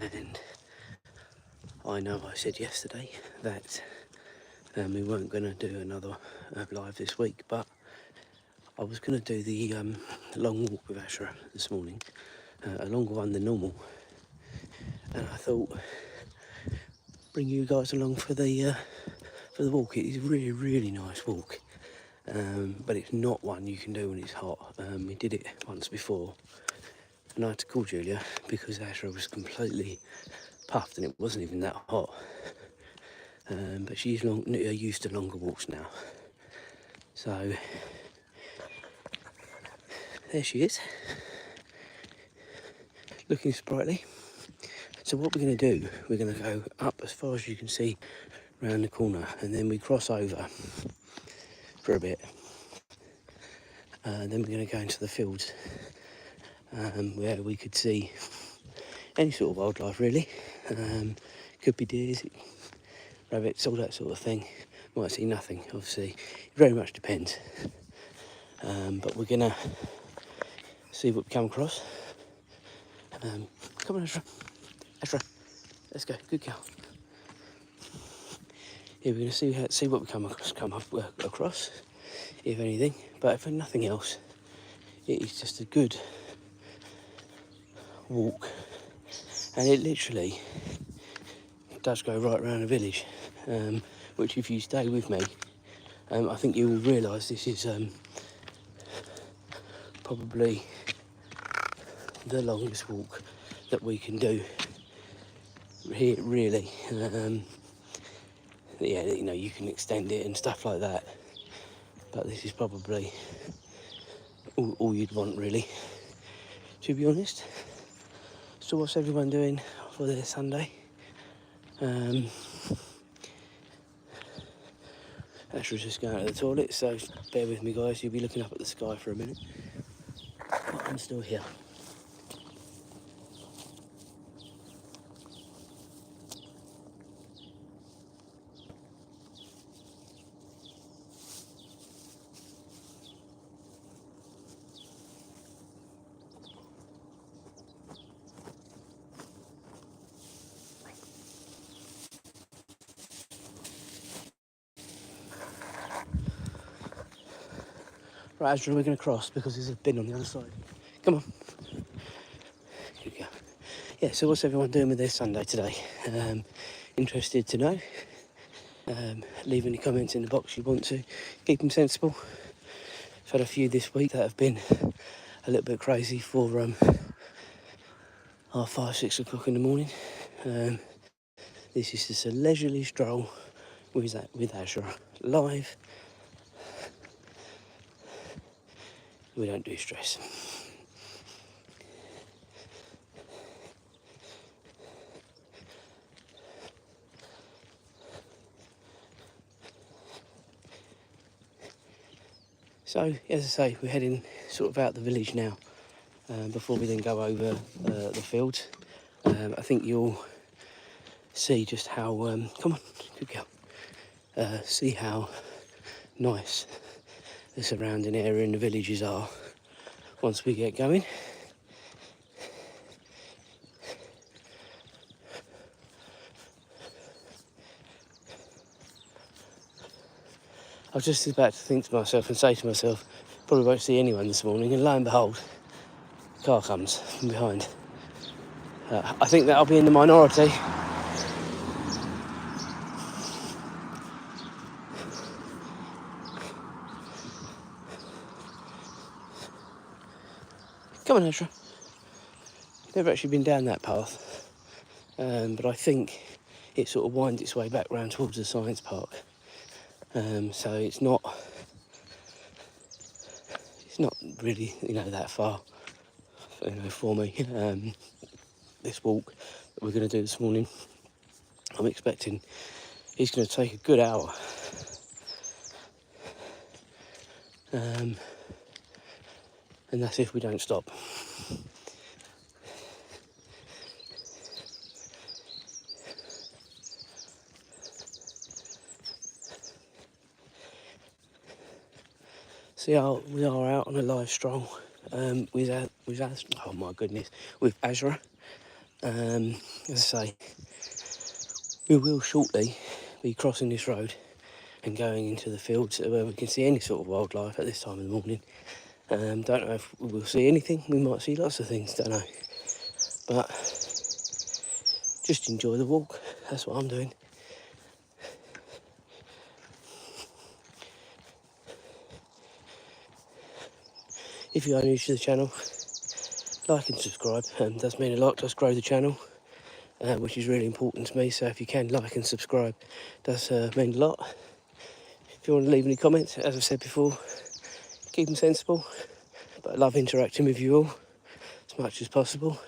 and I know I said yesterday that we weren't going to do another live this week, but I was going to do the long walk with Azra this morning, a longer one than normal, and I thought bring you guys along for the walk. It is a really, really nice walk, but it's not one you can do when it's hot. We did it once before, and I had to call Julia because Azra was completely puffed and it wasn't even that hot. But she's used to longer walks now. So there she is, looking sprightly. So what we're going to do, we're going to go up as far as you can see round the corner, and then we cross over for a bit. Then we're going to go into the fields where we could see any sort of wildlife really. Could be deers, rabbits, all that sort of thing. Might see nothing, obviously. It very much depends. But we're going to see what we come across. Come on, Azra. Azra, let's go. Good girl. Yeah, we're going to see what we come across, if anything. But if nothing else, it is just a good walk, and it literally does go right around the village. Which, if you stay with me, I think you will realise this is probably the longest walk that we can do here, really. Yeah, you know, you can extend it and stuff like that, but this is probably all you'd want, really, to be honest. So what's everyone doing for their Sunday? Azra's just going to the toilet, so bear with me, guys. You'll be looking up at the sky for a minute, but I'm still here. Right, Azra, we're going to cross because there's a bin on the other side. Come on. Here we go. Yeah, so what's everyone doing with their Sunday today? Interested to know. Leave any comments in the box you want to. Keep them sensible. I've had a few this week that have been a little bit crazy for 5, 6 o'clock in the morning. This is just a leisurely stroll with Azra live. We don't do stress. So, as I say, we're heading sort of out the village now, before we then go over the fields. I think you'll see just how, come on, good girl, see how nice the surrounding area and the villages are once we get going. I was just about to think to myself and say to myself, probably won't see anyone this morning, and lo and behold, a car comes from behind. I think that I'll be in the minority. Come on, Azra. Never actually been down that path, but I think it sort of winds its way back round towards the science park. So it's not really, that far, for me. This walk that we're going to do this morning, I'm expecting it's going to take a good hour. And that's if we don't stop. So we are out on a live stroll with Azra. As I say, we will shortly be crossing this road and going into the fields where we can see any sort of wildlife at this time of the morning. Don't know if we'll see anything. We might see lots of things, don't know. But just enjoy the walk. That's what I'm doing. If you are new to the channel, like and subscribe. Does mean a lot. Does grow the channel, which is really important to me. So if you can like and subscribe, does mean a lot. If you want to leave any comments, as I've said before, keep them sensible. But I love interacting with you all as much as possible.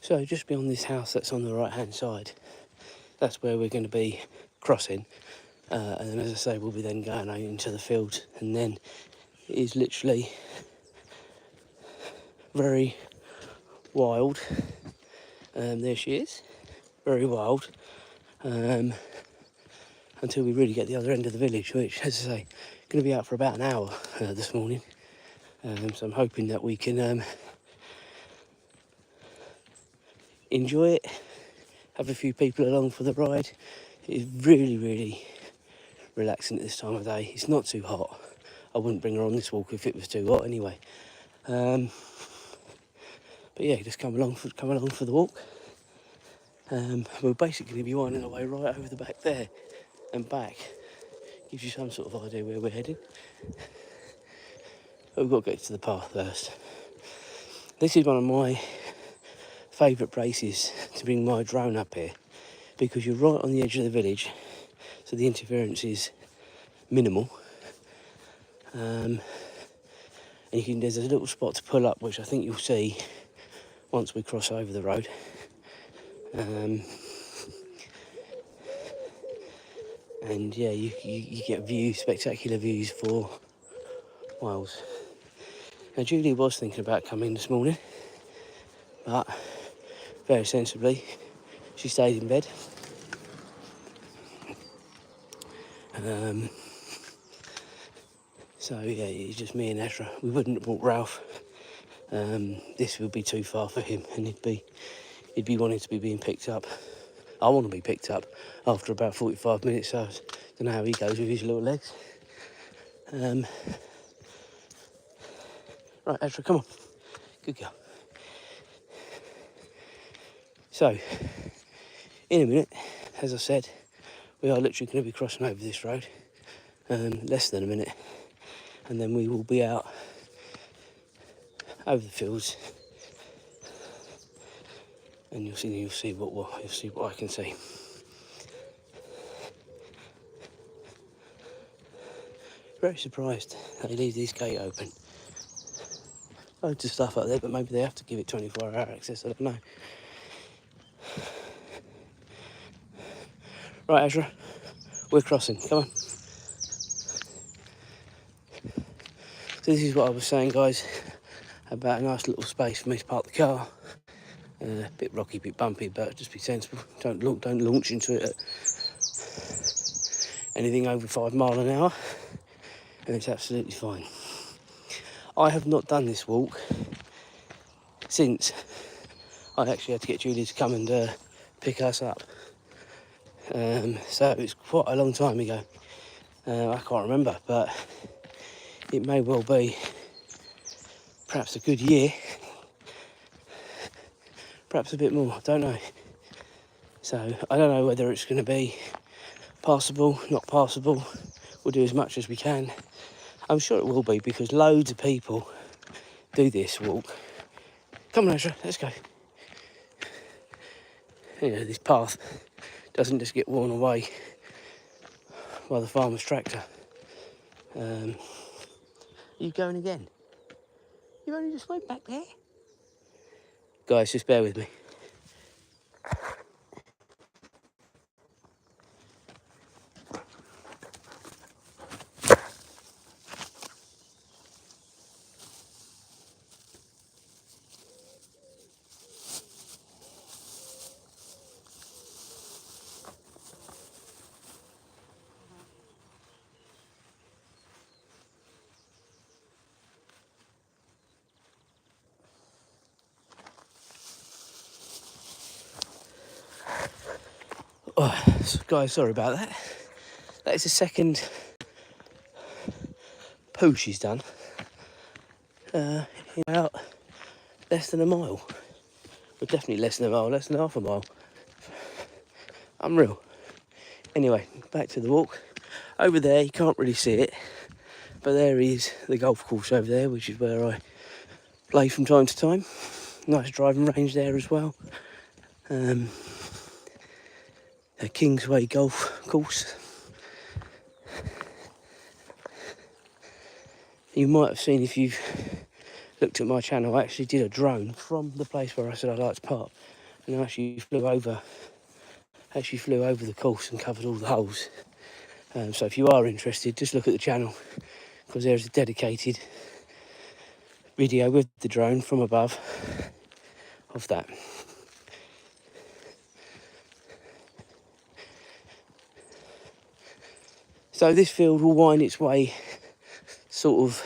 So just beyond this house that's on the right hand side, that's where we're going to be crossing. And then, as I say, we'll be then going out into the field, and then it is literally very wild. There she is, very wild, until we really get the other end of the village, which, as I say, going to be out for about an hour this morning. So I'm hoping that we can enjoy it, have a few people along for the ride. It's really, really relaxing at this time of day. It's not too hot. I wouldn't bring her on this walk if it was too hot anyway. But yeah, just come along for the walk. We're basically going to be winding our way right over the back there and back. Gives you some sort of idea where we're heading. But we've got to get to the path first. This is one of my favourite places to bring my drone up here, because you're right on the edge of the village, so the interference is minimal. And there's a little spot to pull up, which I think you'll see once we cross over the road. And yeah, you get views, spectacular views for miles. Now Julie was thinking about coming this morning, but very sensibly she stayed in bed. So yeah, it's just me and Azra. We wouldn't have brought Ralph. This would be too far for him, and he'd be wanting to be being picked up. I want to be picked up after about 45 minutes, so I don't know how he goes with his little legs. Right, Azra, come on. Good girl. So, in a minute, as I said, we are literally going to be crossing over this road. Less than a minute. And then we will be out over the fields. And you'll see what I can see. Very surprised they leave this gate open. Loads of stuff up there, but maybe they have to give it 24-hour access, I don't know. Right, Azra, we're crossing, come on. So this is what I was saying, guys, about a nice little space for me to park the car. A bit rocky, bit bumpy, but just be sensible. Don't launch into it at anything over 5 miles an hour, and it's absolutely fine. I have not done this walk since I actually had to get Julie to come and pick us up. So it's quite a long time ago. I can't remember, but it may well be perhaps a good year, perhaps a bit more, I don't know. So I don't know whether it's going to be passable, not passable. We'll do as much as we can. I'm sure it will be, because loads of people do this walk. Come on, Azra, let's go. You know, this path doesn't just get worn away by the farmer's tractor. Are you going again? You only just went back there? Guys, just bear with me. Guys, sorry about that. That is the second poo she's done in about less than a mile. Well, definitely less than a mile, less than half a mile. Unreal. Anyway, back to the walk. Over there, you can't really see it, but there is the golf course over there, which is where I play from time to time. Nice driving range there as well. A Kingsway golf course. You might have seen, if you've looked at my channel, I actually did a drone from the place where I said I'd like to park, and I actually flew over the course and covered all the holes. So if you are interested, just look at the channel, because there's a dedicated video with the drone from above of that. So this field will wind its way sort of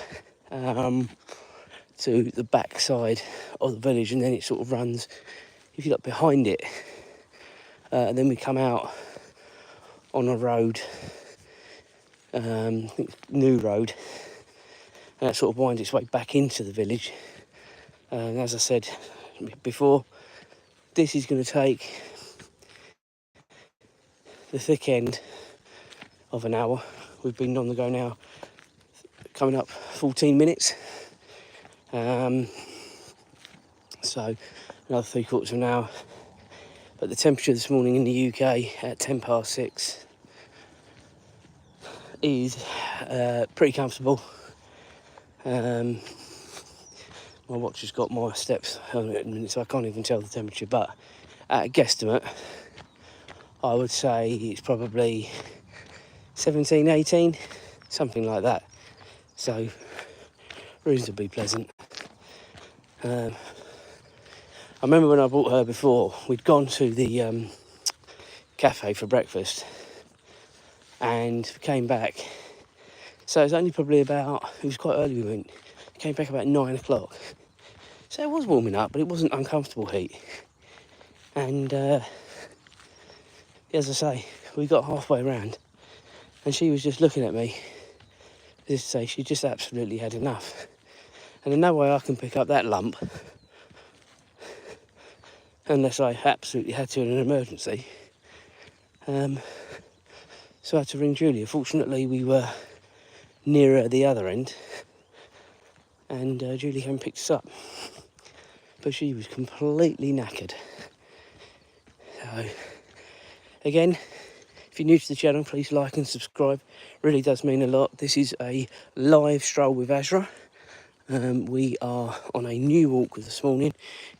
to the back side of the village, and then it sort of runs, if you look behind it, and then we come out on a road, new road, and that sort of winds its way back into the village. And as I said before, this is going to take the thick end of an hour. We've been on the go now, coming up 14 minutes. So another 3/4 of an hour. But the temperature this morning in the UK at 6:10 is pretty comfortable. My watch has got my steps on it at the minute, so I can't even tell the temperature, but at a guesstimate, I would say it's probably 17, 18, something like that. So reasonably pleasant. I remember when I brought her before, we'd gone to the cafe for breakfast and came back. So it was only probably about, it was quite early we went, came back about 9 o'clock. So it was warming up, but it wasn't uncomfortable heat. And as I say, we got halfway around and she was just looking at me, as to say she just absolutely had enough. And there's no way I can pick up that lump unless I absolutely had to in an emergency. So I had to ring Julia. Fortunately, we were nearer the other end, and Julie came and picked us up. But she was completely knackered. So, again, if you're new to the channel, please like and subscribe. Really does mean a lot. This is a live stroll with Azra. We are on a new walk this morning,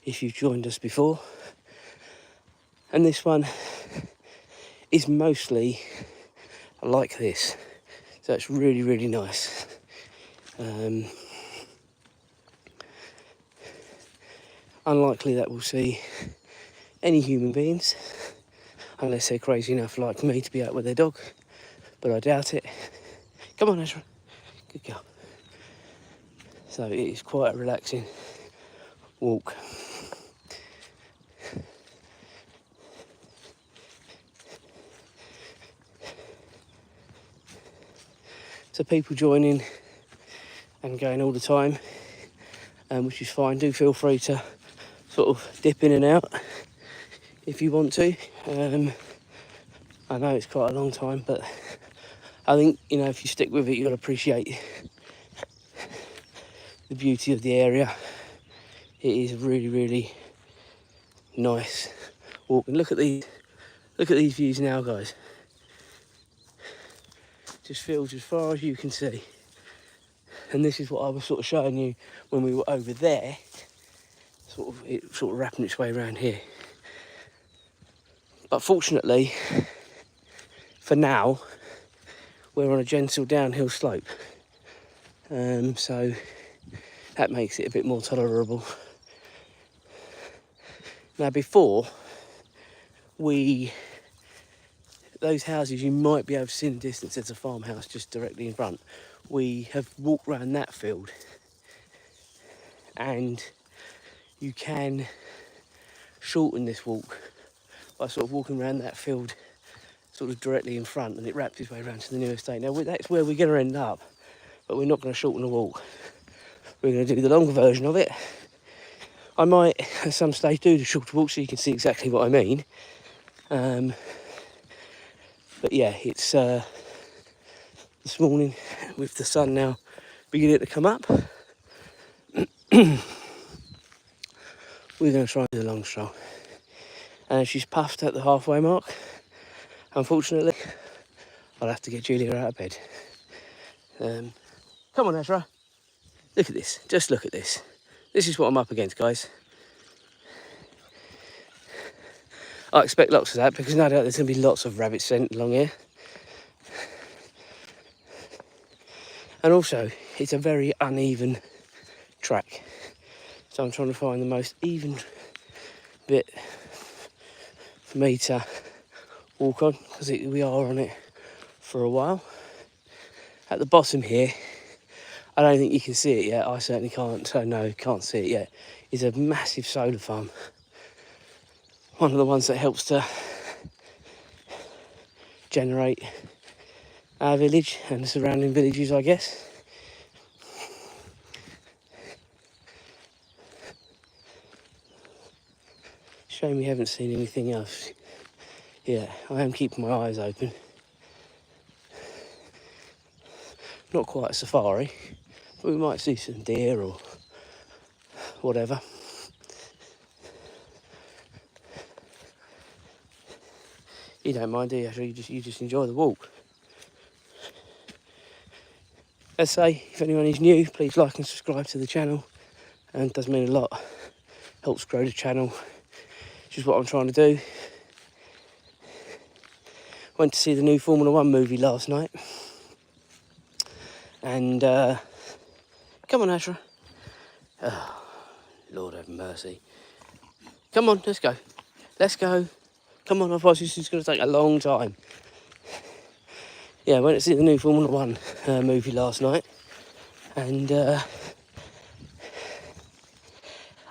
if you've joined us before. And this one is mostly like this. So it's really, really nice. Unlikely that we'll see any human beings, unless they're crazy enough like me to be out with their dog, but I doubt it. Come on, Azra. Good girl. So it is quite a relaxing walk. So people joining and going all the time, which is fine. Do feel free to sort of dip in and out if you want to. I know it's quite a long time, but I think, you know, if you stick with it, you'll appreciate the beauty of the area. It is really, really nice walking. Look at these views now, guys. Just fields as far as you can see. And this is what I was sort of showing you when we were over there. It sort of wrapping its way around here. But fortunately, for now, we're on a gentle downhill slope. So that makes it a bit more tolerable. Now before, those houses you might be able to see in the distance, there's a farmhouse just directly in front. We have walked around that field, and you can shorten this walk by sort of walking around that field sort of directly in front, and it wraps its way around to the new estate. Now that's where we're going to end up, but we're not going to shorten the walk. We're going to do the longer version of it. I might at some stage do the shorter walk so you can see exactly what I mean. But yeah, it's this morning with the sun now beginning to come up. We're going to try and do the long stroll. And she's puffed at the halfway mark. Unfortunately, I'll have to get Julia out of bed. Come on, Azra. Look at this. Just look at this. This is what I'm up against, guys. I expect lots of that because no doubt there's going to be lots of rabbit scent along here. And also, it's a very uneven track. So I'm trying to find the most even bit for me to walk on because we are on it for a while. At the bottom here, I don't think you can see it yet. I certainly can't. So no, can't see it yet. Is a massive solar farm. One of the ones that helps to generate our village and the surrounding villages, I guess. Shame we haven't seen anything else. Yeah, I am keeping my eyes open. Not quite a safari, but we might see some deer or whatever. You don't mind, do you? Actually, you just enjoy the walk. As I say, if anyone is new, please like and subscribe to the channel. And it does mean a lot. Helps grow the channel, which is what I'm trying to do. Went to see the new Formula 1 movie last night. And, come on, Azra. Oh, Lord have mercy. Come on, let's go. Let's go. Come on, otherwise this is going to take a long time. Yeah, I went to see the new Formula 1 movie last night. And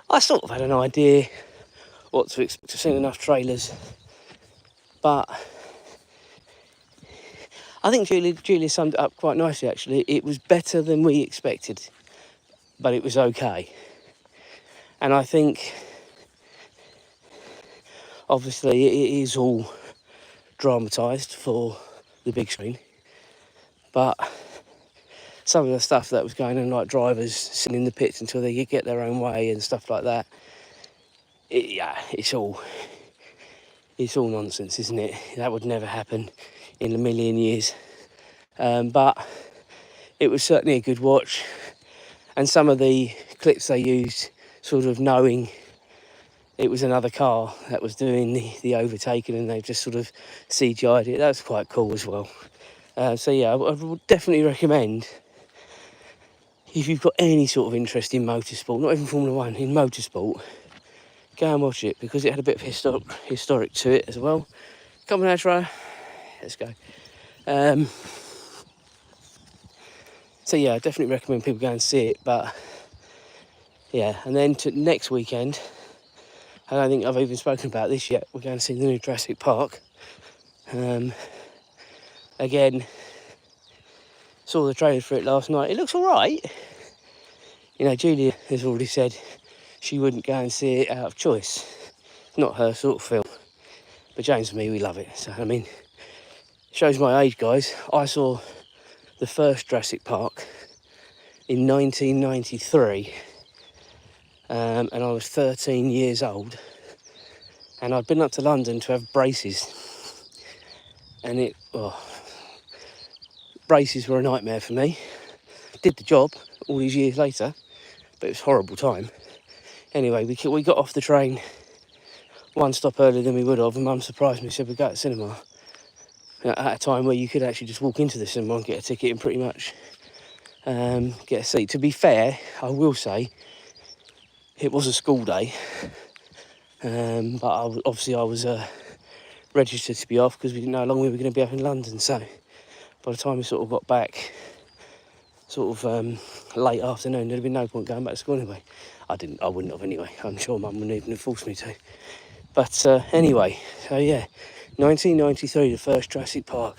I sort of had an idea what to expect. I've seen enough trailers. But I think Julia summed it up quite nicely, actually. It was better than we expected, but it was okay. And I think, obviously, it is all dramatised for the big screen. But some of the stuff that was going on, like drivers sitting in the pits until they get their own way and stuff like that, it's all nonsense, isn't it? That would never happen in a million years. But it was certainly a good watch. And some of the clips they used, sort of knowing it was another car that was doing the overtaking, and they've just sort of CGI'd it. That was quite cool as well. So yeah, I would definitely recommend, if you've got any sort of interest in motorsport, not even Formula 1, in motorsport, go and watch it, because it had a bit of historic to it as well. Come on, Azra. Let's go. So yeah, I definitely recommend people go and see it. But yeah, and then to next weekend, I don't think I've even spoken about this yet, we're going to see the new Jurassic Park. Again, saw the trailer for it last night. It looks all right. You know, Julia has already said she wouldn't go and see it out of choice. It's not her sort of film. But James and me, we love it. So, I mean, shows my age, guys. I saw the first Jurassic Park in 1993. And I was 13 years old. And I'd been up to London to have braces. And braces were a nightmare for me. Did the job all these years later, but it was a horrible time. Anyway, we got off the train one stop earlier than we would have, and Mum surprised me, said we'd go to the cinema at a time where you could actually just walk into the cinema and get a ticket and pretty much get a seat. To be fair, I will say it was a school day, but obviously I was registered to be off because we didn't know how long we were going to be up in London. So by the time we sort of got back, sort of late afternoon, there'd have been no point going back to school anyway. I wouldn't have anyway. I'm sure Mum wouldn't even have forced me to. But anyway, so yeah, 1993, the first Jurassic Park.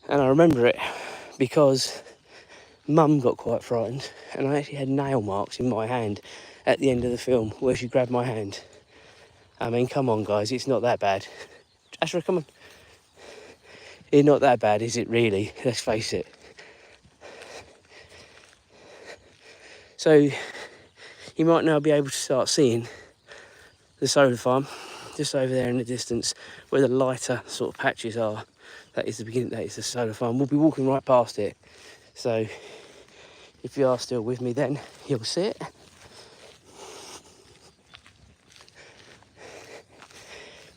And I remember it because Mum got quite frightened, and I actually had nail marks in my hand at the end of the film where she grabbed my hand. I mean, come on, guys, it's not that bad. Azra, come on. It's not that bad, is it really? Let's face it. So, you might now be able to start seeing the solar farm just over there in the distance where the lighter sort of patches are. That is the beginning, that is the solar farm. We'll be walking right past it. So, if you are still with me then, you'll see it.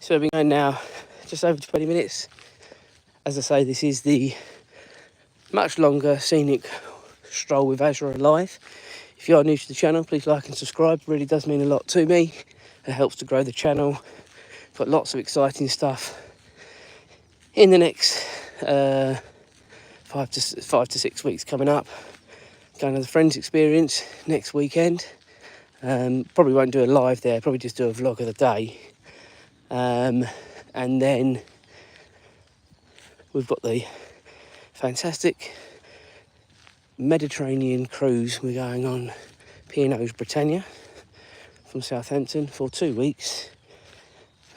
So, we've been going now just over 20 minutes. As I say, this is the much longer scenic stroll with Azra live. If you are new to the channel, please like and subscribe. It really does mean a lot to me. It helps to grow the channel. Got lots of exciting stuff in the next 5 to 6 weeks coming up. Going to the Friends Experience next weekend. Probably won't do a live there. Probably just do a vlog of the day. And then we've got the fantastic Mediterranean cruise. We're going on P&O's Britannia from Southampton for 2 weeks.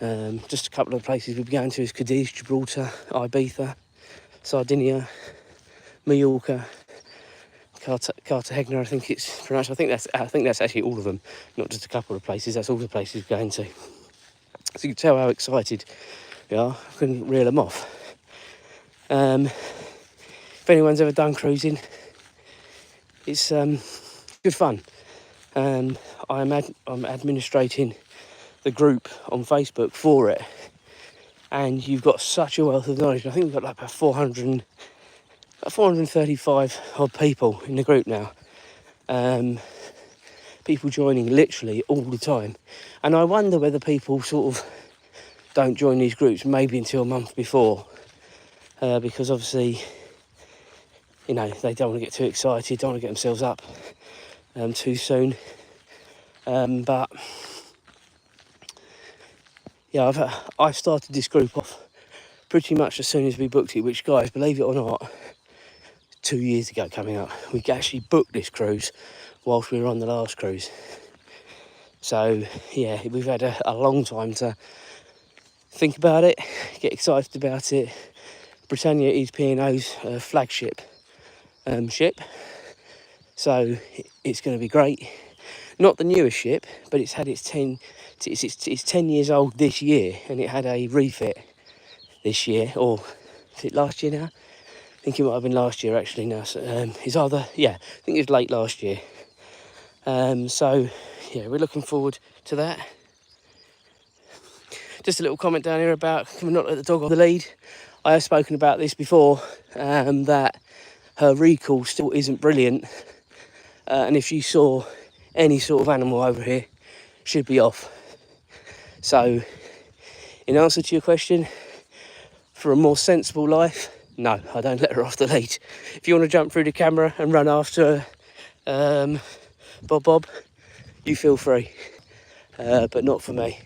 Just a couple of places we'll be going to is Cadiz, Gibraltar, Ibiza, Sardinia, Mallorca, Cartagena, I think it's pronounced. I think that's actually all of them, not just a couple of places. That's all the places we're going to. So you can tell how excited we are. I couldn't reel them off. If anyone's ever done cruising, it's good fun. I'm administrating the group on Facebook for it, and you've got such a wealth of knowledge. I think we've got like about 435 odd people in the group now. People joining literally all the time, and I wonder whether people sort of don't join these groups maybe until a month before, because obviously, you know, they don't want to get too excited, don't want to get themselves up too soon. But yeah, I've started this group off pretty much as soon as we booked it, which, guys, believe it or not, 2 years ago coming up. We actually booked this cruise whilst we were on the last cruise. So yeah, we've had a long time to think about it, get excited about it. Britannia is P&O's flagship ship, so it's going to be great. Not the newest ship, but it's 10 years old this year, and it had a refit this year, or is it last year now? I think it might have been last year actually now. So, it's either, yeah, I think it was late last year. So yeah, we're looking forward to that. Just a little comment down here about not let the dog on the lead. I have spoken about this before, that her recall still isn't brilliant, and if she saw any sort of animal over here, she'd be off. So, in answer to your question, for a more sensible life, no, I don't let her off the lead. If you want to jump through the camera and run after Bob, you feel free, but not for me.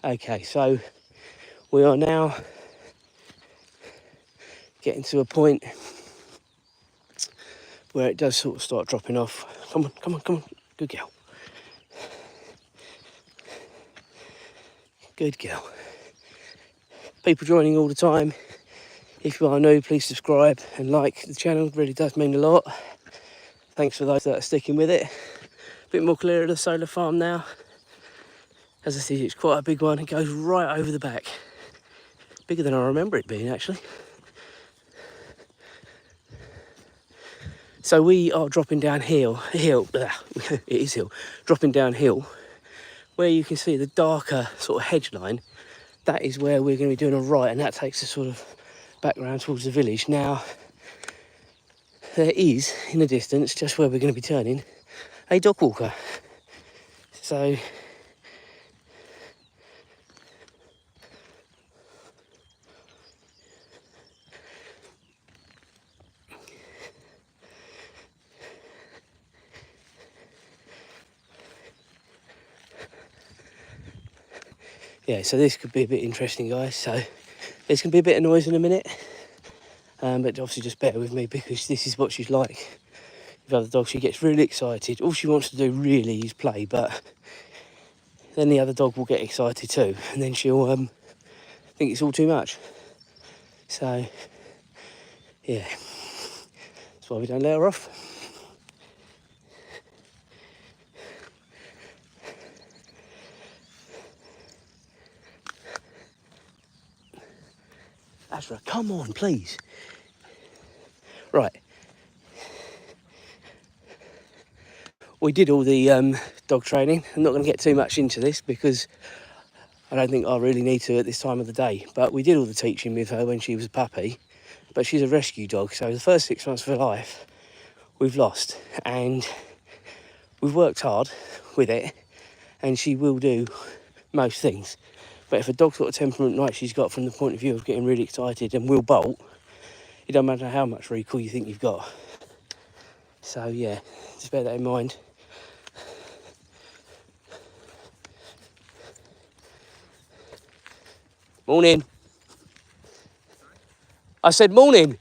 Okay, so we are now getting to a point where it does sort of start dropping off. Come on, good girl. Good girl. People joining all the time. If you are new, please subscribe and like the channel. It really does mean a lot. Thanks for those that are sticking with it. A bit more clear of the solar farm now. As I said, it's quite a big one. It goes right over the back. Bigger than I remember it being, actually. So we are dropping down hill. It is hill. Dropping downhill. Where you can see the darker sort of hedge line, that is where we're going to be doing a right, and that takes us sort of back round towards the village. Now, there is, in the distance, just where we're going to be turning, a dog walker. So, yeah, so this could be a bit interesting, guys. So there's going to be a bit of noise in a minute. But obviously just bear with me because this is what she's like. With other dogs, she gets really excited. All she wants to do really is play, but then the other dog will get excited too. And then she'll think it's all too much. So, yeah, that's why we don't let her off. Azra, come on, please. Right. We did all the dog training. I'm not going to get too much into this because I don't think I really need to at this time of the day. But we did all the teaching with her when she was a puppy. But she's a rescue dog, so the first 6 months of her life we've lost. And we've worked hard with it, and she will do most things. But if a dog's got a temperament like she's got from the point of view of getting really excited and will bolt, it doesn't matter how much recall you think you've got. So yeah, just bear that in mind. Morning. I said morning.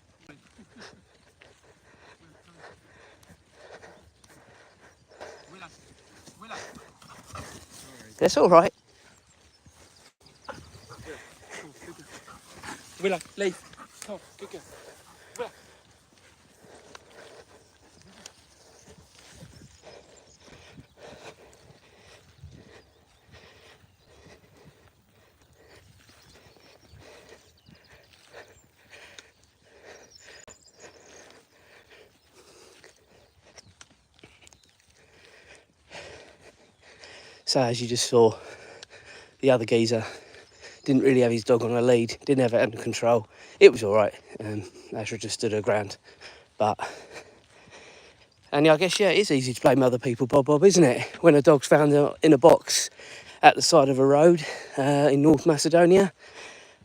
That's all right. Willa, leave. Come on, good girl. Willa. So as you just saw, the other geezer didn't really have his dog on a lead, didn't have it under control. It was all right. Azra just stood her ground. And I guess, yeah, it is easy to blame other people, Bob, isn't it? When a dog's found in a box at the side of a road in North Macedonia,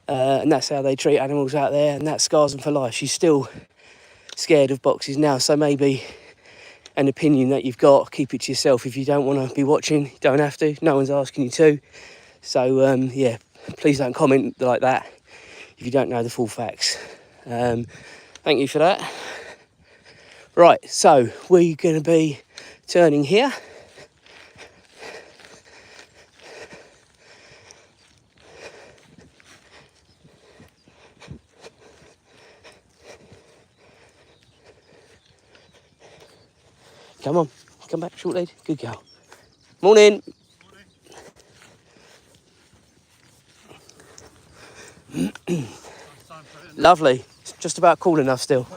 and that's how they treat animals out there, and that scars them for life. She's still scared of boxes now, so maybe an opinion that you've got, keep it to yourself. If you don't want to be watching, you don't have to. No one's asking you to. So, yeah, please don't comment like that if you don't know the full facts. Thank you for that. Right, so we're going to be turning here. Come on, come back, short lead. Good girl. Morning. Lovely. It's just about cool enough still.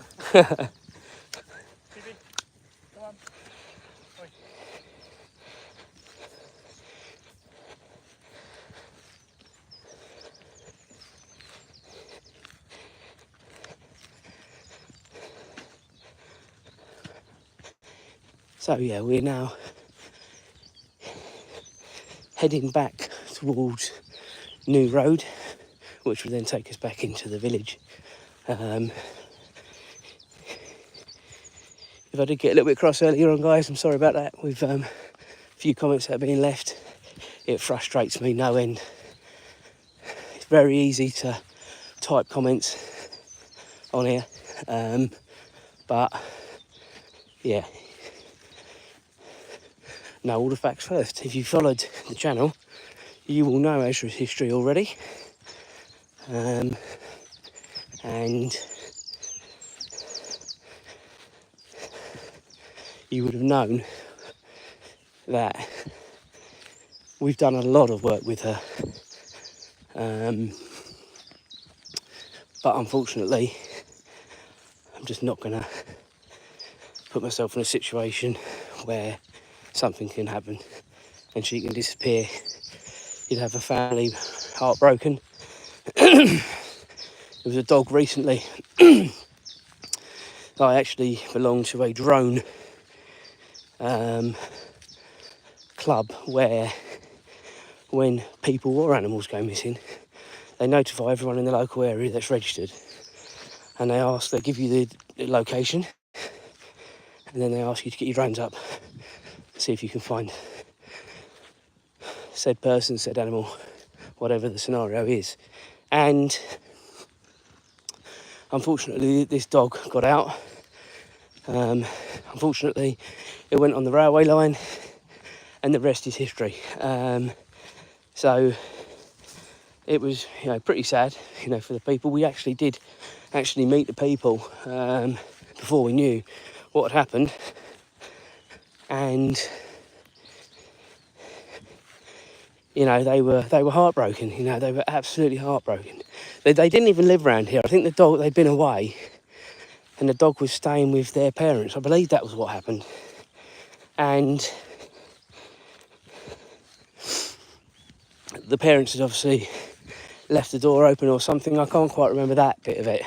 So yeah, we're now heading back towards New Road, which will then take us back into the village. If I did get a little bit cross earlier on, guys, I'm sorry about that. With a few comments that have been left, it frustrates me no end. It's very easy to type comments on here, but yeah, know all the facts first. If you followed the channel, you will know Azra's history already, and you would have known that we've done a lot of work with her, but unfortunately I'm just not going to put myself in a situation where something can happen and she can disappear. You'd have a family heartbroken. There was a dog recently. I actually belong to a drone club where when people or animals go missing, they notify everyone in the local area that's registered, and they give you the location, and then they ask you to get your drones up, see if you can find said person, said animal, whatever the scenario is. And unfortunately, this dog got out. Unfortunately, it went on the railway line, and the rest is history. So it was, pretty sad, for the people. We actually did meet the people before we knew what had happened, and they were heartbroken. They were absolutely heartbroken. They didn't even live around here. I think the dog, they'd been away, and the dog was staying with their parents. I believe that was what happened. And the parents had obviously left the door open or something. I can't quite remember that bit of it.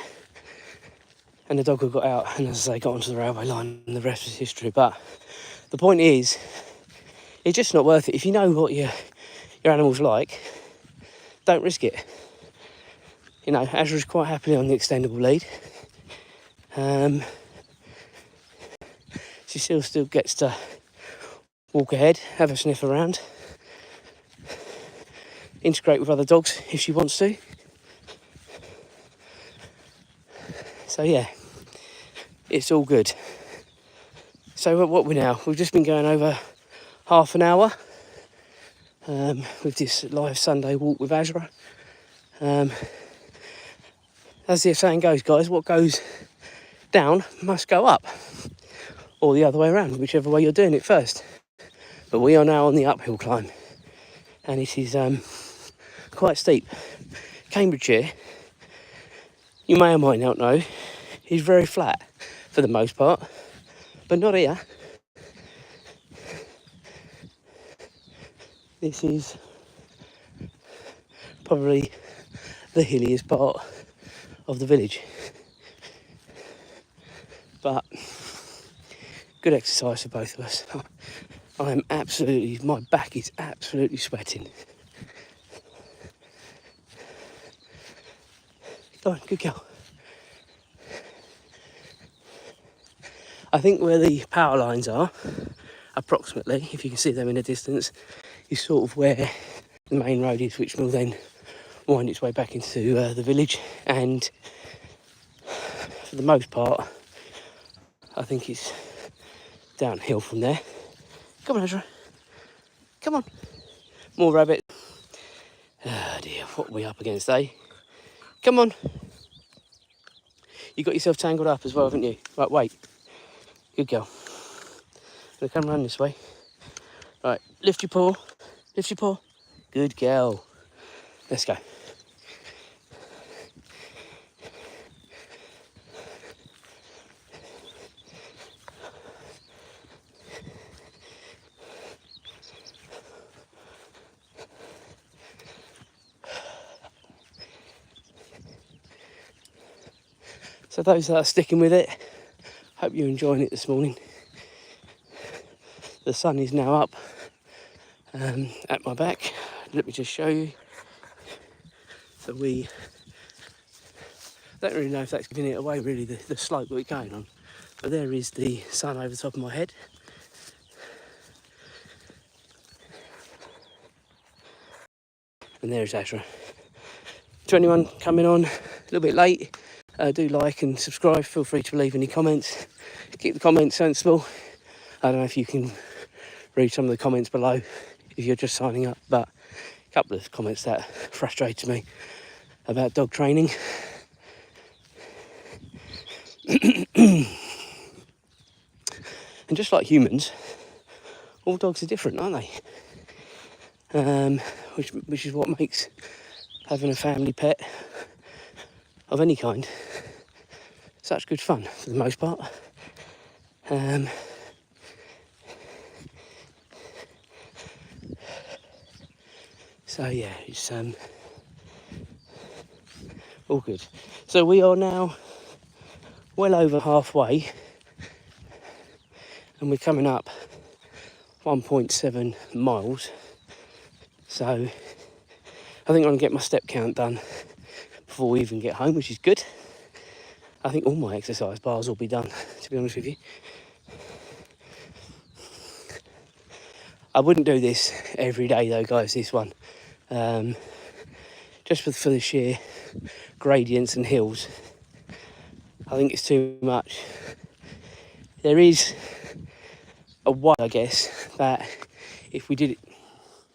And the dog had got out, and as they got onto the railway line, and the rest was history. But the point is, it's just not worth it. If you know what your animal's like, don't risk it. Azra's quite happily on the extendable lead. She still gets to walk ahead, have a sniff around, integrate with other dogs if she wants to. So yeah, it's all good. So what we've just been going over half an hour with this live Sunday walk with Azra. As the saying goes, guys, what goes down must go up, or the other way around, whichever way you're doing it first. But we are now on the uphill climb, and it is quite steep. Cambridgeshire, you may or might not know, is very flat for the most part, but not here. This is probably the hilliest part of the village, but good exercise for both of us. My back is absolutely sweating. Go on, good girl. I think where the power lines are, approximately, if you can see them in the distance, is sort of where the main road is, which will then wind its way back into the village. And for the most part, I think it's downhill from there. Come on, Azra. Come on. More rabbit. Oh dear, what are we up against, eh? Come on. You got yourself tangled up as well, haven't you? Right, wait. Good girl. Gonna come round this way. Right, lift your paw. Lift your paw. Good girl. Let's go. So those that are sticking with it, hope you're enjoying it this morning. The sun is now up at my back. Let me just show you. So we don't really know if that's giving it away, really, the slope that we're going on. But there is the sun over the top of my head. And there's Azra. To anyone coming on a little bit late, do like and subscribe. Feel free to leave any comments. Keep the comments sensible. I don't know if you can read some of the comments below if you're just signing up, but a couple of comments that frustrated me about dog training. And just like humans, all dogs are different, aren't they? Which is what makes having a family pet of any kind such good fun for the most part. So yeah, it's all good. So we are now well over halfway, and we're coming up 1.7 miles. So I think I'm going to get my step count done before we even get home, which is good. I think all my exercise bars will be done, to be honest with you. I wouldn't do this every day though, guys, this one. just for the sheer gradients and hills. I think it's too much. There is a way, I guess, that if we did it...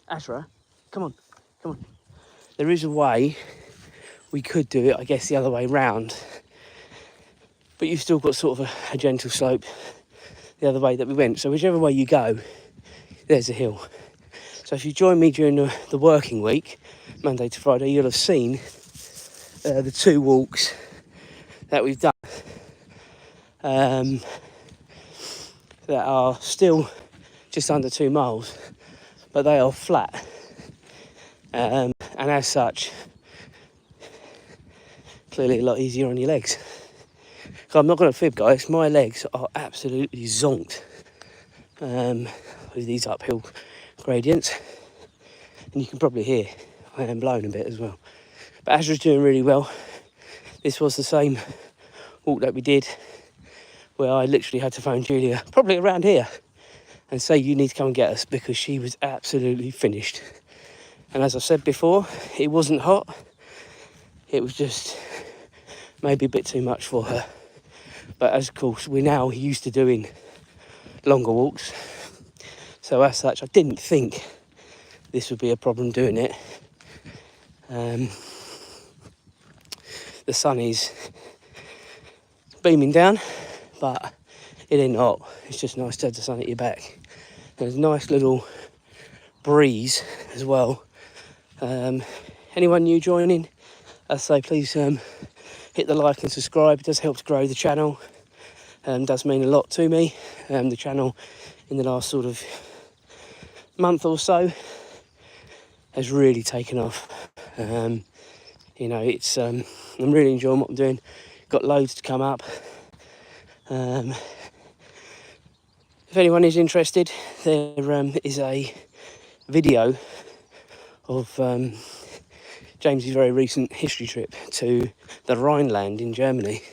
Azra, come on. There is a way we could do it, I guess, the other way round. But you've still got sort of a gentle slope the other way that we went. So whichever way you go, there's a hill. So if you join me during the working week, Monday to Friday, you'll have seen the 2 walks that we've done that are still just under 2 miles, but they are flat. And as such, clearly a lot easier on your legs. I'm not going to fib, guys, my legs are absolutely zonked with these uphill gradients, and you can probably hear I am blown a bit as well. But Azra's doing really well. This was the same walk that we did where I literally had to phone Julia, probably around here, and say you need to come and get us, because she was absolutely finished. And as I said before, it wasn't hot, it was just maybe a bit too much for her. But as of course we're now used to doing longer walks, so as such I didn't think this would be a problem doing it. The sun is beaming down, but it ain't hot. It's just nice to have the sun at your back. There's a nice little breeze as well. Anyone new joining, as I say, please hit the like and subscribe. It does help to grow the channel. Does mean a lot to me. The channel in the last sort of month or so has really taken off. You know, it's I'm really enjoying what I'm doing. Got loads to come up. If anyone is interested, there is a video of James's very recent history trip to the Rhineland in Germany.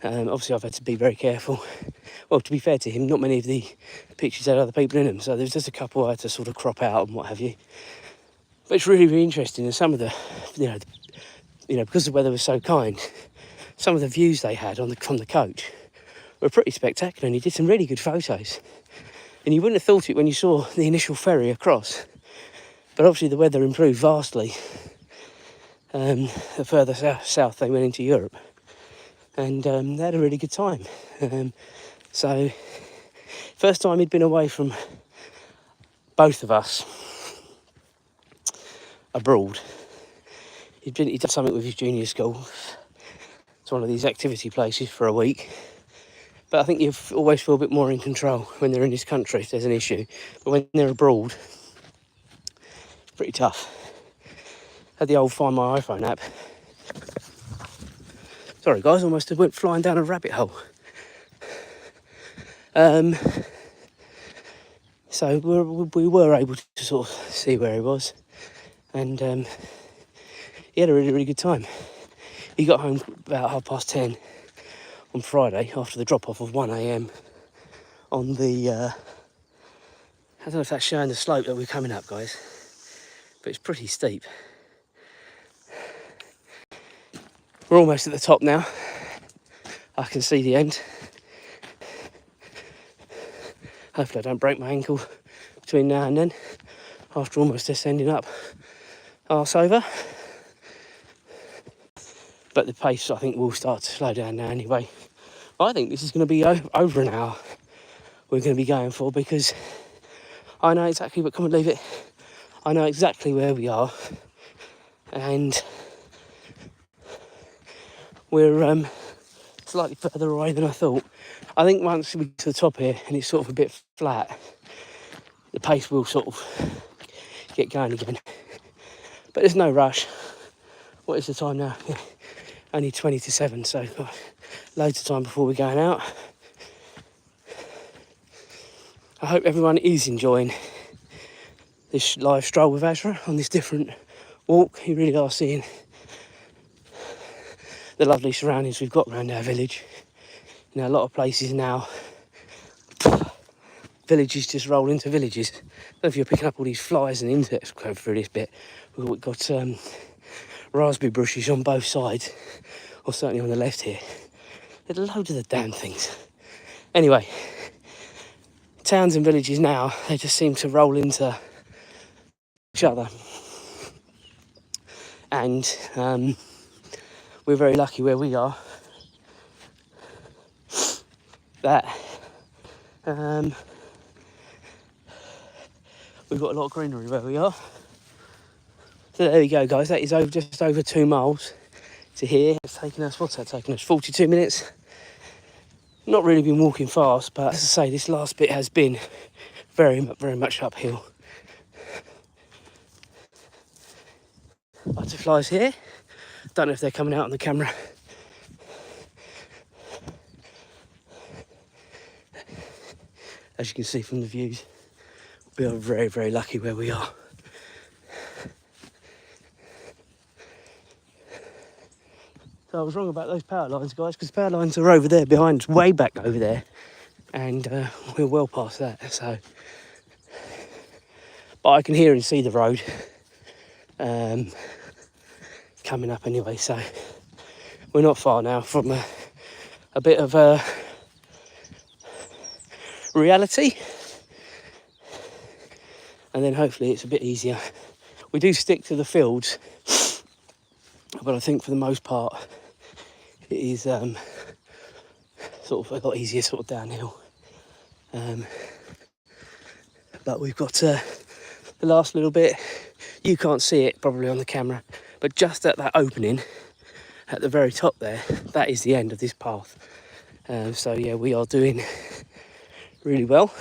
Obviously I've had to be very careful. Well, to be fair to him, not many of the pictures had other people in them, so there's just a couple I had to sort of crop out and what have you. But it's really, really interesting, and some of the, you know, because the weather was so kind, some of the views they had from the coach were pretty spectacular, and he did some really good photos. And you wouldn't have thought it when you saw the initial ferry across, but obviously the weather improved vastly the further south they went into Europe, and they had a really good time. So first time he'd been away from both of us abroad. He'd done something with his junior school. It's one of these activity places for a week. But I think you always feel a bit more in control when they're in this country if there's an issue. But when they're abroad, it's pretty tough. Had the old Find My iPhone app. Sorry guys, almost went flying down a rabbit hole. So we were able to sort of see where he was. And he had a really, really good time. He got home about 10:30 on Friday after the drop-off of 1 a.m. on the... I don't know if that's showing the slope that we're coming up, guys, but it's pretty steep. We're almost at the top now. I can see the end. Hopefully I don't break my ankle between now and then, after almost descending up arse over. But the pace, I think, will start to slow down now anyway. I think this is going to be over an hour we're going to be going for, because I know exactly, but come and leave it, I know exactly where we are, and we're slightly further away than I thought. I think once we get to the top here and it's sort of a bit flat, the pace will sort of get going again. But there's no rush. What is the time now? Yeah, only 20 to 7, so got loads of time before we're going out. I hope everyone is enjoying this live stroll with Azra on this different walk. You really are seeing the lovely surroundings we've got around our village. You know, a lot of places now, villages just roll into villages. I don't know if you're picking up all these flies and insects going through this bit. We've got raspberry bushes on both sides, or certainly on the left here. There's loads of the damn things. Anyway, towns and villages now, they just seem to roll into each other. And we're very lucky where we are that we've got a lot of greenery where we are. So there we go, guys. That is just over 2 miles to here. It's taken us, what's that taken us? 42 minutes. Not really been walking fast, but as I say, this last bit has been very, very much uphill. Butterflies here. Don't know if they're coming out on the camera. As you can see from the views, we are very, very lucky where we are. So I was wrong about those power lines, guys, because power lines are over there behind us, way back over there. And we're well past that, so. But I can hear and see the road coming up anyway, so we're not far now from a bit of reality. And then hopefully it's a bit easier. We do stick to the fields, but I think for the most part it is sort of a lot easier sort of downhill. But we've got the last little bit. You can't see it probably on the camera, but just at that opening at the very top there, that is the end of this path. So yeah, we are doing really well.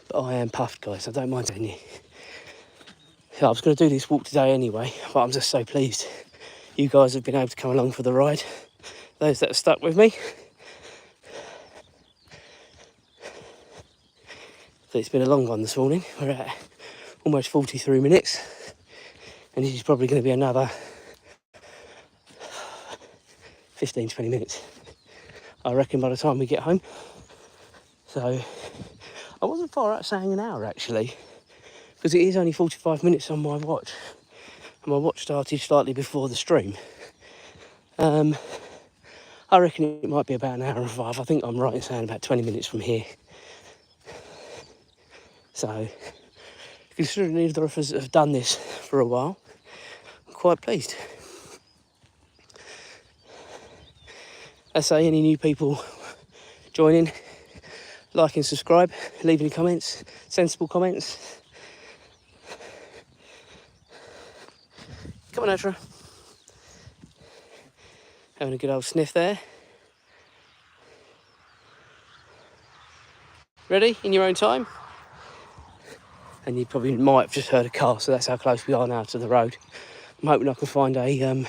But I am puffed, guys, I don't mind telling you. So I was going to do this walk today anyway, but I'm just so pleased you guys have been able to come along for the ride. Those that are stuck with me. So it's been a long one this morning. We're at almost 43 minutes. And this is probably going to be another 15, 20 minutes, I reckon, by the time we get home. So I wasn't far out saying an hour, actually, because it is only 45 minutes on my watch. And my watch started slightly before the stream. I reckon it might be about an hour and 5. I think I'm right in saying about 20 minutes from here. So, considering neither of us have done this for a while, I'm quite pleased. As I say, any new people joining, like and subscribe, leave any comments, sensible comments. Come on, Azra. Having a good old sniff there. Ready? In your own time? And you probably might have just heard a car, so that's how close we are now to the road. I'm hoping I can find a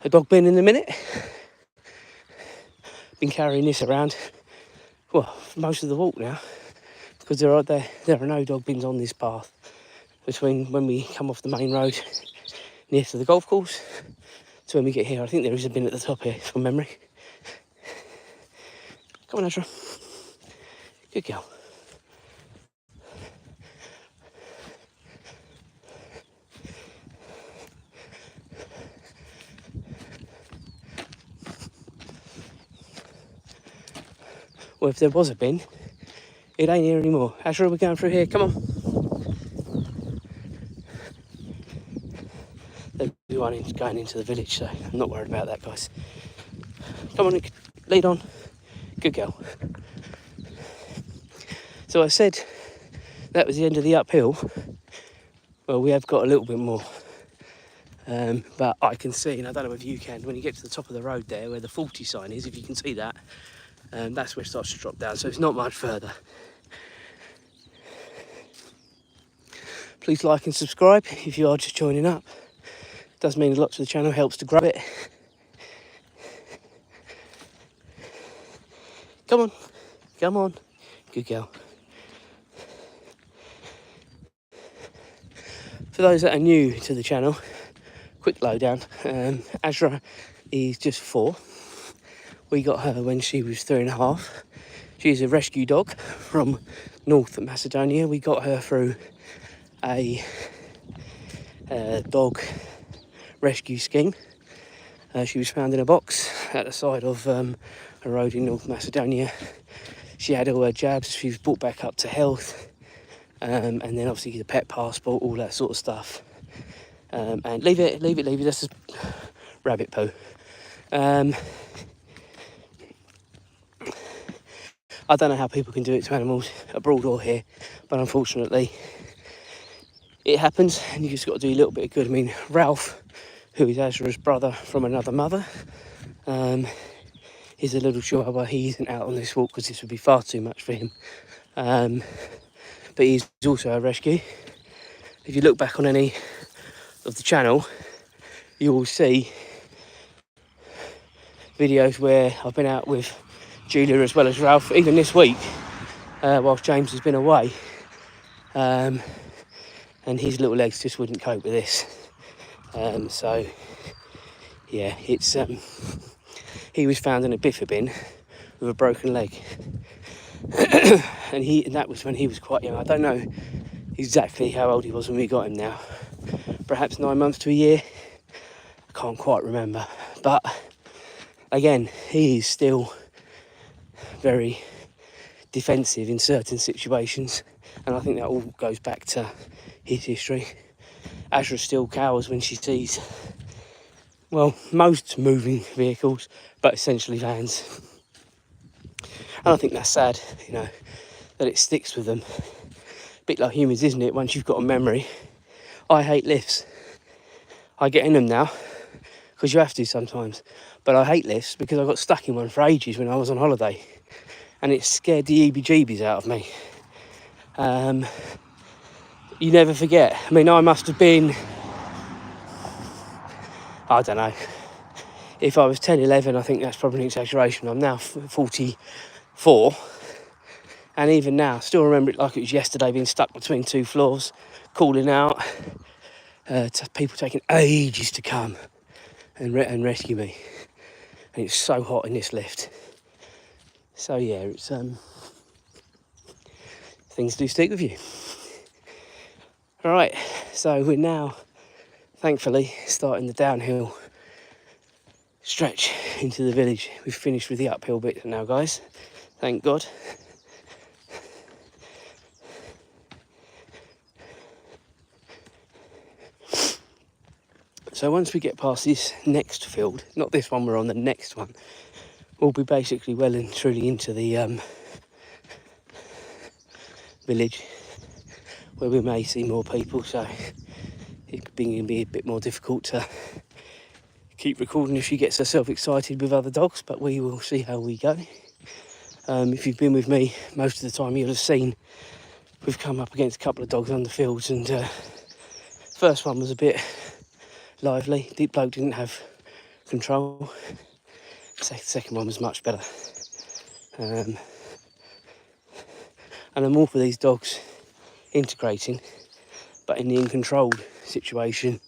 dog bin in a minute. Been carrying this around, well, for most of the walk now, because there are no dog bins on this path between when we come off the main road near to the golf course to when we get here. I think there is a bin at the top here from memory. Come on, Azra. Good girl. Well, if there was a bin, it ain't here anymore. Azra, we're going through here, come on. Everyone going into the village, so I'm not worried about that, guys. Come on, lead on. Good girl. So I said that was the end of the uphill. Well, we have got a little bit more. But I can see, and I don't know if you can, when you get to the top of the road there, where the 40 sign is, if you can see that, that's where it starts to drop down, so it's not much further. Please like and subscribe if you are just joining up. It does mean a lot to the channel, helps to grow it. Come on, come on, good girl. For those that are new to the channel, quick lowdown. Azra is just 4. We got her when she was 3.5. She's a rescue dog from North Macedonia. We got her through a dog rescue scheme. She was found in a box at the side of a road in North Macedonia. She had all her jabs, she was brought back up to health, and then obviously the pet passport, all that sort of stuff. And leave it, that's just rabbit poo. I don't know how people can do it to animals abroad or here, but unfortunately it happens, and you just got to do a little bit of good. I mean, Ralph, who is Azra's brother from another mother, he's a little chihuahua. He isn't out on this walk because this would be far too much for him. But he's also a rescue. If you look back on any of the channel, you will see videos where I've been out with Julia as well as Ralph, even this week, whilst James has been away. And his little legs just wouldn't cope with this. So, yeah, it's he was found in a biffa bin with a broken leg. and that was when he was quite young. I don't know exactly how old he was when we got him now. Perhaps 9 months to a year. I can't quite remember. But again, he is still very defensive in certain situations, and I think that all goes back to his history. Azra still cowers when she sees, well, most moving vehicles, but essentially vans. And I think that's sad, you know, that it sticks with them. A bit like humans, isn't it? Once you've got a memory. I hate lifts. I get in them now because you have to sometimes, but I hate lifts because I got stuck in one for ages when I was on holiday, and it scared the EBGBs out of me. You never forget. I mean, I must have been, I don't know, if I was 10, 11, I think that's probably an exaggeration. I'm now 44, and even now, still remember it like it was yesterday, being stuck between two floors, calling out to people taking ages to come and rescue me. And it's so hot in this lift. So yeah, it's things do stick with you. All right, so we're now, thankfully, starting the downhill stretch into the village. We've finished with the uphill bit now, guys. Thank God. So once we get past this next field, not this one, we're on the next one, we'll be basically well and truly into the village, where we may see more people, so it's going to be a bit more difficult to keep recording if she gets herself excited with other dogs, but we will see how we go. If you've been with me most of the time, you'll have seen we've come up against a couple of dogs on the fields, and first one was a bit lively. Deep bloke didn't have control. Second one was much better. And I'm all for these dogs integrating, but in the uncontrolled situation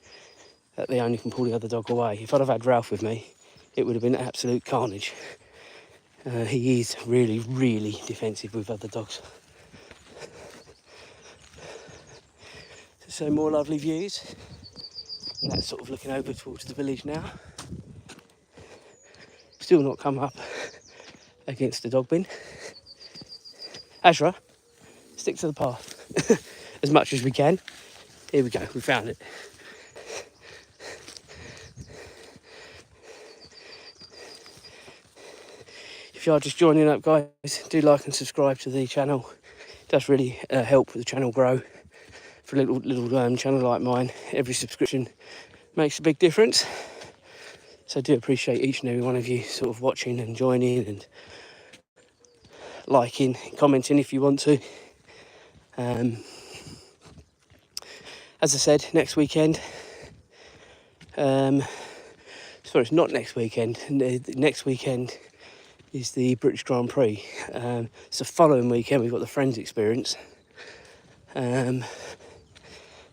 that they only can pull the other dog away. If I'd have had Ralph with me, it would have been absolute carnage. He is really, really defensive with other dogs. So more lovely views. And that's sort of looking over towards the village now. Still not come up against the dog bin. Azra, stick to the path as much as we can. Here we go, we found it. If you are just joining up, guys, do like and subscribe to the channel. It does really help the channel grow. For a little channel like mine, every subscription makes a big difference. So I do appreciate each and every one of you sort of watching and joining and liking, commenting if you want to. As I said, next weekend. Sorry, it's not next weekend. Next weekend is the British Grand Prix. It's the following weekend we've got the Friends Experience. And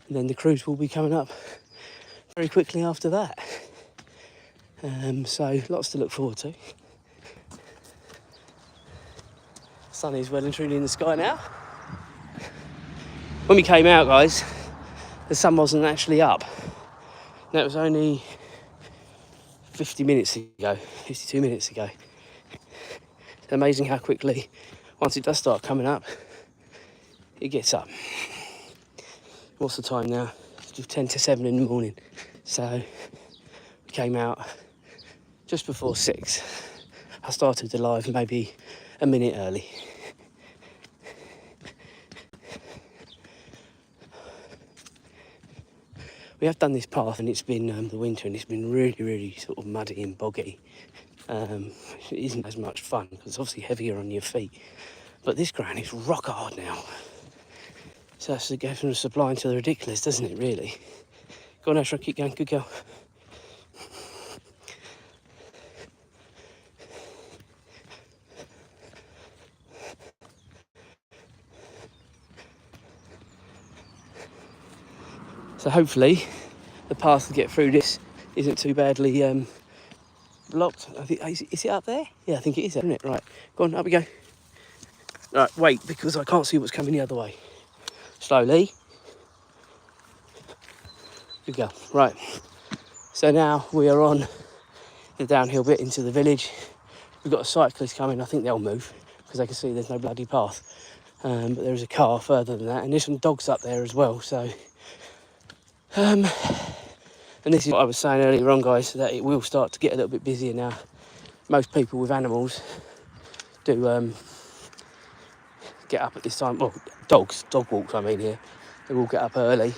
then the cruise will be coming up very quickly after that. So lots to look forward to. Sun is well and truly in the sky now. When we came out, guys, the sun wasn't actually up. And that was only 52 minutes ago. It's amazing how quickly, once it does start coming up, it gets up. What's the time now? It's 10 to 7 in the morning. So we came out just before 6. I started the live maybe a minute early. We have done this path and it's been the winter and it's been really sort of muddy and boggy. It isn't as much fun because it's obviously heavier on your feet. But this ground is rock hard now. So that's to go from the sublime to the ridiculous, doesn't it, really? Go on, Azra, keep going, good girl. So hopefully the path to get through this isn't too badly blocked. I think, is it up there? Yeah, I think it is, isn't it? Right, go on, up we go. Right, wait, because I can't see what's coming the other way. Slowly. Good girl. Right, so now we are on the downhill bit into the village. We've got a cyclist coming. I think they'll move because they can see there's no bloody path. But there is a car further than that, and there's some dogs up there as well. So, and this is what I was saying earlier on, guys, that it will start to get a little bit busier now. Most people with animals do get up at this time. Well, dog walks, I mean, here. They will get up early.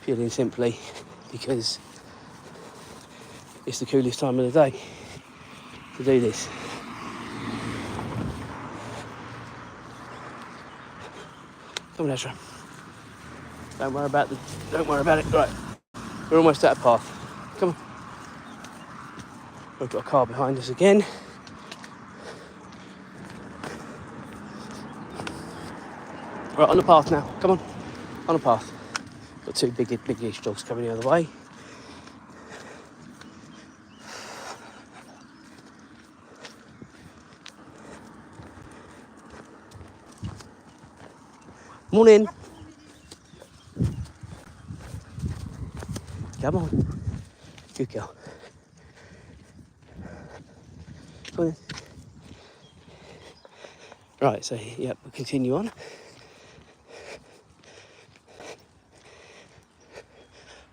Purely and simply because it's the coolest time of the day to do this. Come on, Azra. Don't worry about it. Right, we're almost at a path. Come on. We've got a car behind us again. Right, on the path now. Come on the path. Got two big-ish dogs coming the other way. Morning. Come on. Good girl. Come on. Right, so yep, we'll continue on.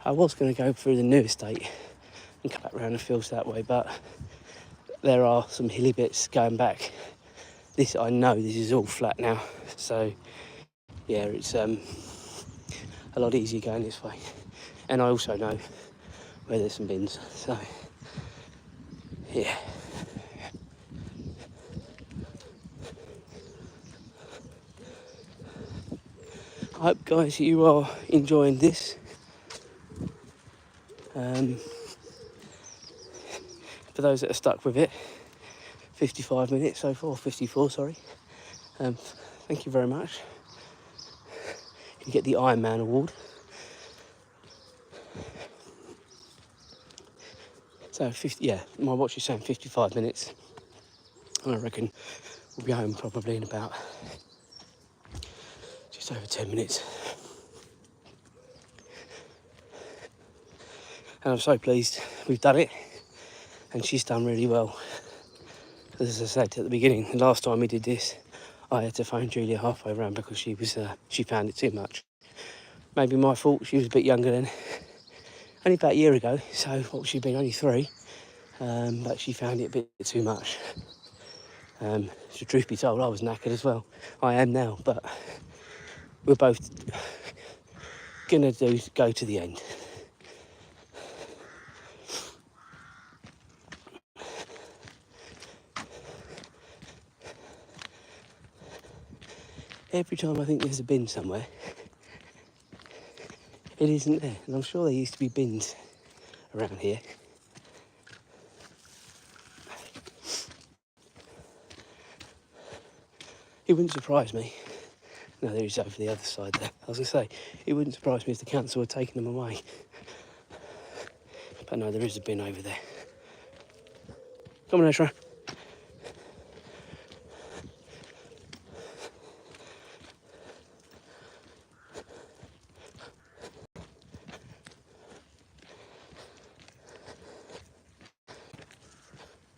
I was going to go through the new estate and cut back around the fields that way, but there are some hilly bits going back. I know this is all flat now, so yeah, it's a lot easier going this way. And I also know where there's some bins, so yeah. I hope, guys, you are enjoying this. For those that are stuck with it, 55 minutes so far, 54, sorry. Thank you very much. You get the Iron Man award. So, my watch is saying 55 minutes. And I reckon we'll be home probably in about just over 10 minutes. And I'm so pleased we've done it. And she's done really well. As I said at the beginning, the last time we did this, I had to phone Julia halfway around because she found it too much. Maybe my fault, she was a bit younger then. Only about a year ago, so what she'd been only 3, but she found it a bit too much. So truth be told, I was knackered as well. I am now, but we're both gonna go to the end. Every time I think there's a bin somewhere, it isn't there. And I'm sure there used to be bins around here. It wouldn't surprise me. No, there is over the other side there. I was going to say, it wouldn't surprise me if the council had taken them away. But no, there is a bin over there. Come on, Azra.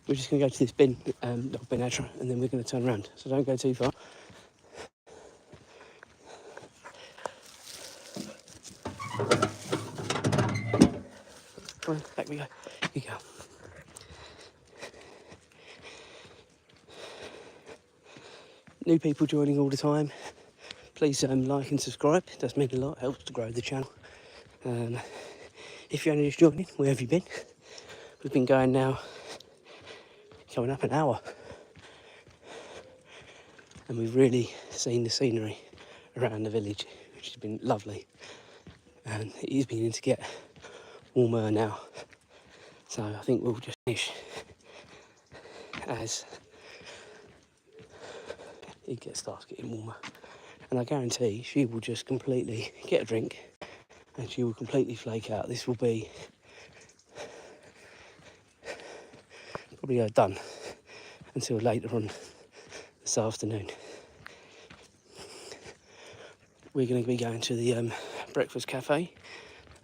we're just going to go to this bin, not bin Azra, and then we're going to turn around. So don't go too far. Come on, back we go. Here you go. New people joining all the time. Please like and subscribe. It does mean a lot. It helps to grow the channel. If you're only just joining, where have you been? We've been going now, coming up an hour. And we've really seen the scenery around the village, which has been lovely. And it is beginning to get warmer now. So I think we'll just finish as it starts getting warmer. And I guarantee she will just completely get a drink and she will completely flake out. This will be probably done until later on this afternoon. We're going to be going to the breakfast cafe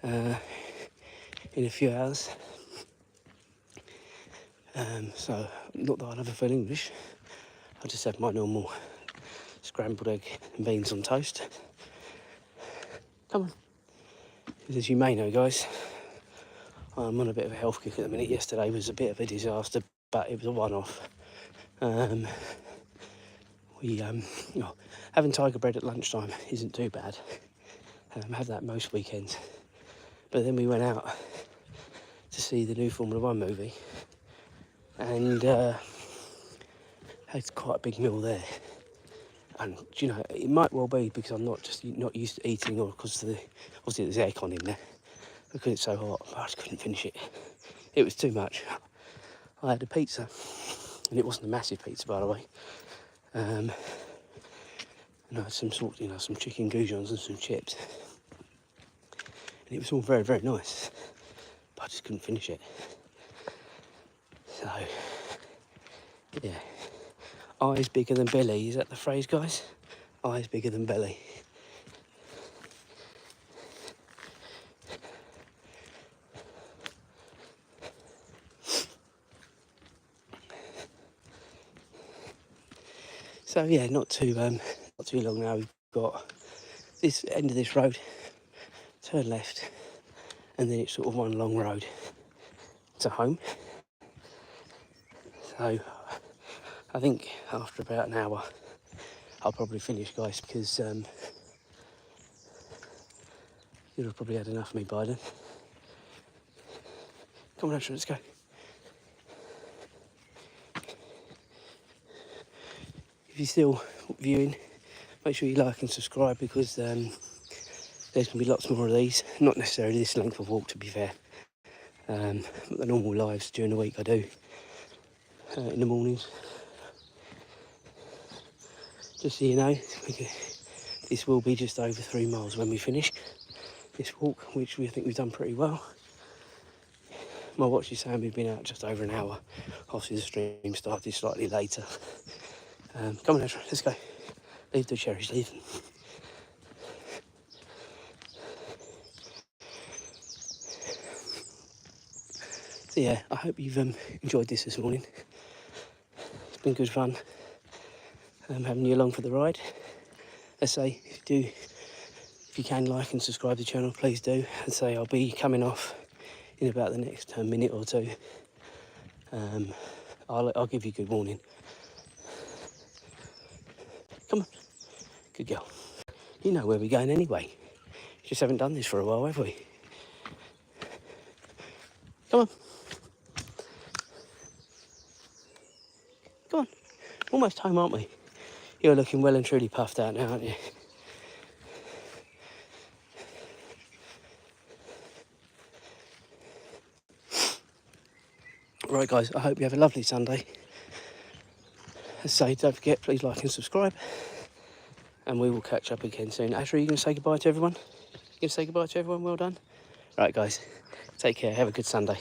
in a few hours. So, not that I'll ever feel English. I just have my normal scrambled egg and beans on toast. Come on. As you may know, guys, I'm on a bit of a health kick at the minute. Yesterday was a bit of a disaster, but it was a one-off. Having tiger bread at lunchtime isn't too bad. I have that most weekends. But then we went out to see the new Formula 1 movie and had quite a big meal there. And you know, it might well be because I'm not used to eating, or because obviously there's aircon in there, because it's so hot. But I just couldn't finish it. It was too much. I had a pizza, and it wasn't a massive pizza, by the way. And I had some some chicken goujons and some chips, and it was all very, very nice. But I just couldn't finish it. So, yeah. Eyes bigger than belly, is that the phrase, guys? Eyes bigger than belly. So yeah, not too long now. We've got this end of this road, turn left, and then it's sort of one long road to home. So I think after about an hour I'll probably finish, guys, because you'll have probably had enough of me by then. Come on, Azra, let's go. If you're still viewing, make sure you like and subscribe, because there's going to be lots more of these. Not necessarily this length of walk, to be fair. But the normal lives during the week I do in the mornings. Just so you know, this will be just over 3 miles when we finish this walk, which I think we've done pretty well. My watch is saying we've been out just over an hour. Obviously the stream started slightly later. Come on, Azra, let's go. Leave the cherries, leave them. So yeah, I hope you've enjoyed this morning. It's been good fun having you along for the ride. As I say, if you can like and subscribe to the channel, please do. As I say, I'll be coming off in about the next minute or two. I'll give you a good warning. Come on, good girl. You know where we're going anyway. Just haven't done this for a while, have we? Come on. Come on. Almost home, aren't we? You're looking well and truly puffed out now, aren't you? Right, guys, I hope you have a lovely Sunday. As I say, don't forget, please like and subscribe. And we will catch up again soon. Azra, are you going to say goodbye to everyone? You going to say goodbye to everyone? Well done. Right, guys, take care. Have a good Sunday.